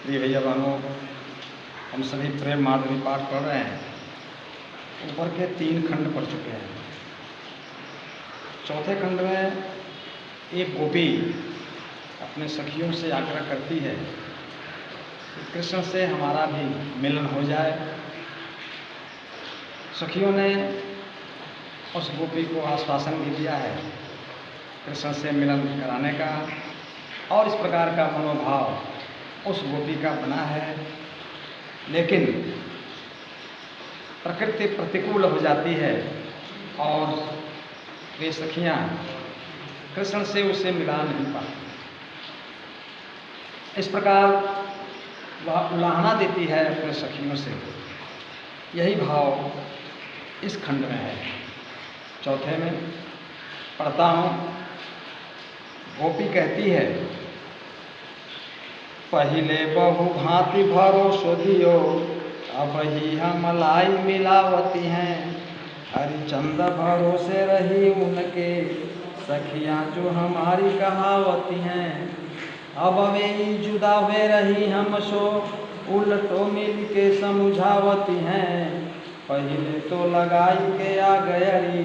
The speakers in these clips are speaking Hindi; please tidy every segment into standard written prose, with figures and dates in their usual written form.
प्रिय भैया बहनों, हम सभी प्रेम माधुरी पाठ पढ़ रहे हैं। ऊपर के 3 खंड पढ़ चुके हैं। चौथे खंड में एक गोपी अपने सखियों से आग्रह करती है कि कृष्ण से हमारा भी मिलन हो जाए। सखियों ने उस गोपी को आश्वासन भी दिया है कृष्ण से मिलन कराने का, और इस प्रकार का मनोभाव उस गोपी का बना है। लेकिन प्रकृति प्रतिकूल हो जाती है और वे सखियाँ कृष्ण से उसे मिला नहीं पाती। इस प्रकार वह उलाहना देती है अपने सखियों से। यही भाव इस खंड में है। चौथे में पढ़ता हूँ। गोपी कहती है, पहिले बहु भांति भरोसो दियो, अब ही हम लाई मिलावती हैं। हरिचंद भरोसे रही उनके, सखियाँ जो हमारी कहावती हैं। अब वे जुदा हुए रही हम सो, उलटो मिल के समझावती हैं। पहिले तो लगाई के आ गयरी,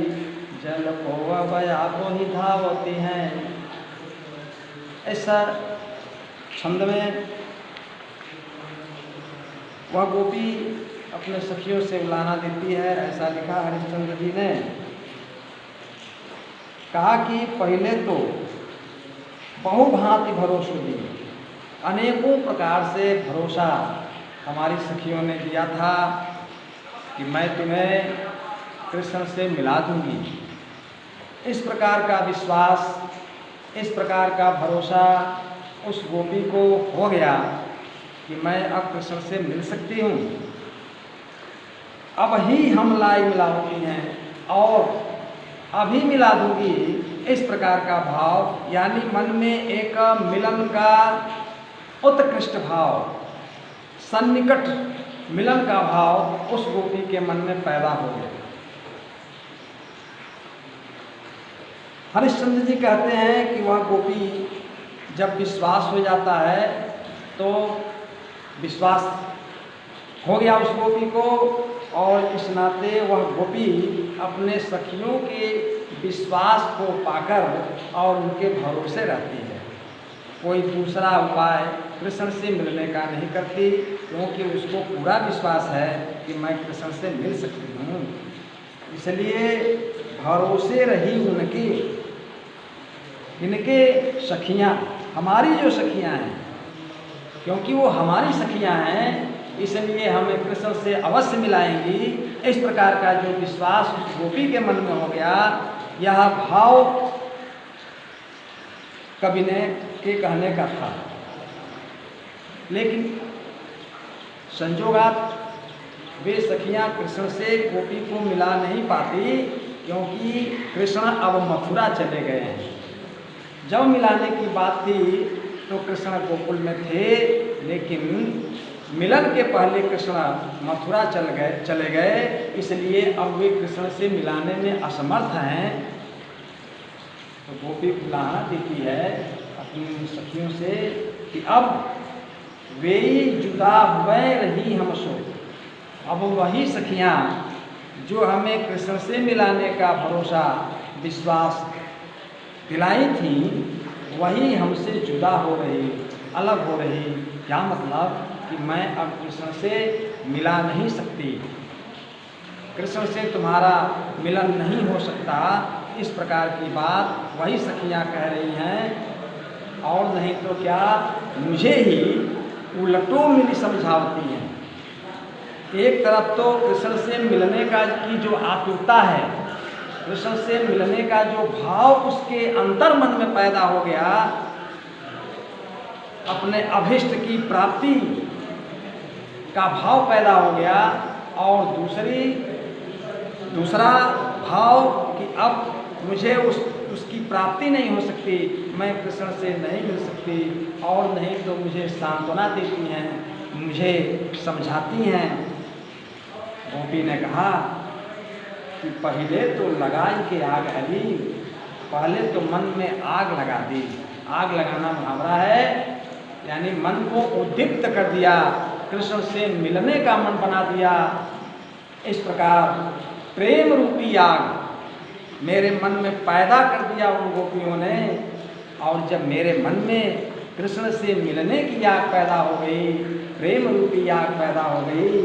जल को अब आपो ही धावती हैं। ऐसा छंद में वह गोपी अपने सखियों से उलाहना देती है। ऐसा लिखा हरिश्चंद्र जी ने। कहा कि पहले तो बहुभांति भरोसा दिए, अनेकों प्रकार से भरोसा हमारी सखियों ने दिया था कि मैं तुम्हें कृष्ण से मिला दूंगी। इस प्रकार का विश्वास, इस प्रकार का भरोसा उस गोपी को हो गया कि मैं अब कृष्ण से मिल सकती हूँ। अब ही हम लाई मिलावती हैं और अभी मिला दूंगी। इस प्रकार का भाव, यानी मन में एक मिलन का उत्कृष्ट भाव, सन्निकट मिलन का भाव उस गोपी के मन में पैदा हो गया। हरिश्चंद्र जी कहते हैं कि वह गोपी जब विश्वास हो जाता है तो विश्वास हो गया उस गोपी को, और इस नाते वह गोपी अपने सखियों के विश्वास को पाकर और उनके भरोसे रहती है। कोई दूसरा उपाय कृष्ण से मिलने का नहीं करती, क्योंकि उसको पूरा विश्वास है कि मैं कृष्ण से मिल सकती हूँ। इसलिए भरोसे रही उनके, इनके सखियाँ, हमारी जो सखियाँ हैं, क्योंकि वो हमारी सखियाँ हैं इसलिए हमें कृष्ण से अवश्य मिलाएंगी। इस प्रकार का जो विश्वास उस गोपी के मन में हो गया, यह भाव कवि ने के कहने का था। लेकिन संजोगात वे सखियाँ कृष्ण से गोपी को मिला नहीं पाती, क्योंकि कृष्ण अब मथुरा चले गए हैं। जब मिलाने की बात थी तो कृष्ण गोकुल में थे, लेकिन मिलन के पहले कृष्ण मथुरा चले गए, इसलिए अब वे कृष्ण से मिलाने में असमर्थ हैं। तो गोपी उलाहना देती है अपनी सखियों से कि अब वे जुदा हुए रही हम सो। अब वही सखियाँ जो हमें कृष्ण से मिलाने का भरोसा, विश्वास दिलाई थी, वही हमसे जुदा हो रही, अलग हो रही। क्या मतलब कि मैं अब कृष्ण से मिला नहीं सकती, कृष्ण से तुम्हारा मिलन नहीं हो सकता। इस प्रकार की बात वही सखियाँ कह रही हैं, और नहीं तो क्या मुझे ही उलटो मिली समझावती हैं। एक तरफ तो कृष्ण से मिलने का की जो आतुरता है, कृष्ण से मिलने का जो भाव उसके अंतर मन में पैदा हो गया, अपने अभिष्ट की प्राप्ति का भाव पैदा हो गया, और दूसरा भाव कि अब मुझे उसकी प्राप्ति नहीं हो सकती, मैं कृष्ण से नहीं मिल सकती, और नहीं तो मुझे सांत्वना देती हैं, मुझे समझाती हैं। गोपी ने कहा कि पहले तो लगाई के आग हली, पहले तो मन में आग लगा दी। आग लगाना मुहावरा है यानी मन को उद्दीप्त कर दिया, कृष्ण से मिलने का मन बना दिया। इस प्रकार प्रेम रूपी आग मेरे मन में पैदा कर दिया उन गोपियों ने। और जब मेरे मन में कृष्ण से मिलने की आग पैदा हो गई, प्रेम रूपी आग पैदा हो गई,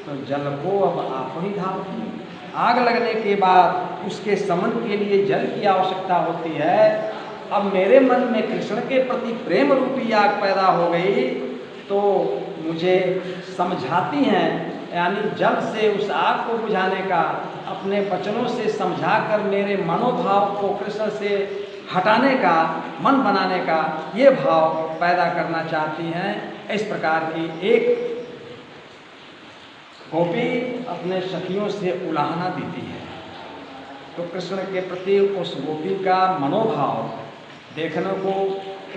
तो जल को अब आप ही धावती। आग लगने के बाद उसके शमन के लिए जल की आवश्यकता होती है। अब मेरे मन में कृष्ण के प्रति प्रेम रूपी आग पैदा हो गई, तो मुझे समझाती हैं, यानी जल से उस आग को बुझाने का, अपने वचनों से समझाकर मेरे मनोभाव को कृष्ण से हटाने का, मन बनाने का ये भाव पैदा करना चाहती हैं। इस प्रकार की एक गोपी अपने सखियों से उलाहना देती है। तो कृष्ण के प्रति उस गोपी का मनोभाव देखने को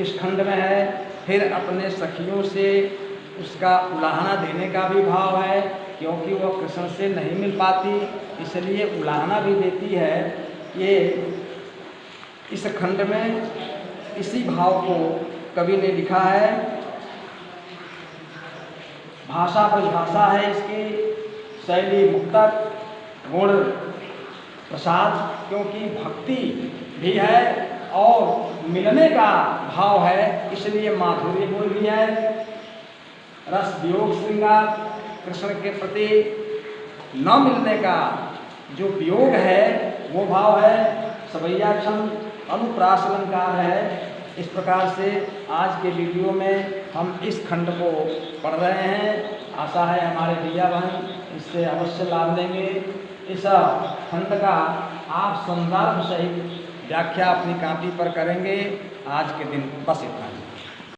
इस खंड में है। फिर अपने सखियों से उसका उलाहना देने का भी भाव है, क्योंकि वह कृष्ण से नहीं मिल पाती, इसलिए उलाहना भी देती है। ये इस खंड में इसी भाव को कवि ने लिखा है। भाषा परिभाषा है इसकी, शैली मुक्तक, गुण प्रसाद, क्योंकि भक्ति भी है और मिलने का भाव है, इसलिए माधुर्य गुण भी है। रस वियोग श्रृंगार, कृष्ण के प्रति न मिलने का जो वियोग है वो भाव है। सवैया छंद अनुप्रास अलंकार है। इस प्रकार से आज के वीडियो में हम इस खंड को पढ़ रहे हैं। आशा है हमारे भैया बहन इससे अवश्य लाभ लेंगे। इस खंड का आप संदर्भ सहित व्याख्या अपनी कॉपी पर करेंगे। आज के दिन बस इतना ही।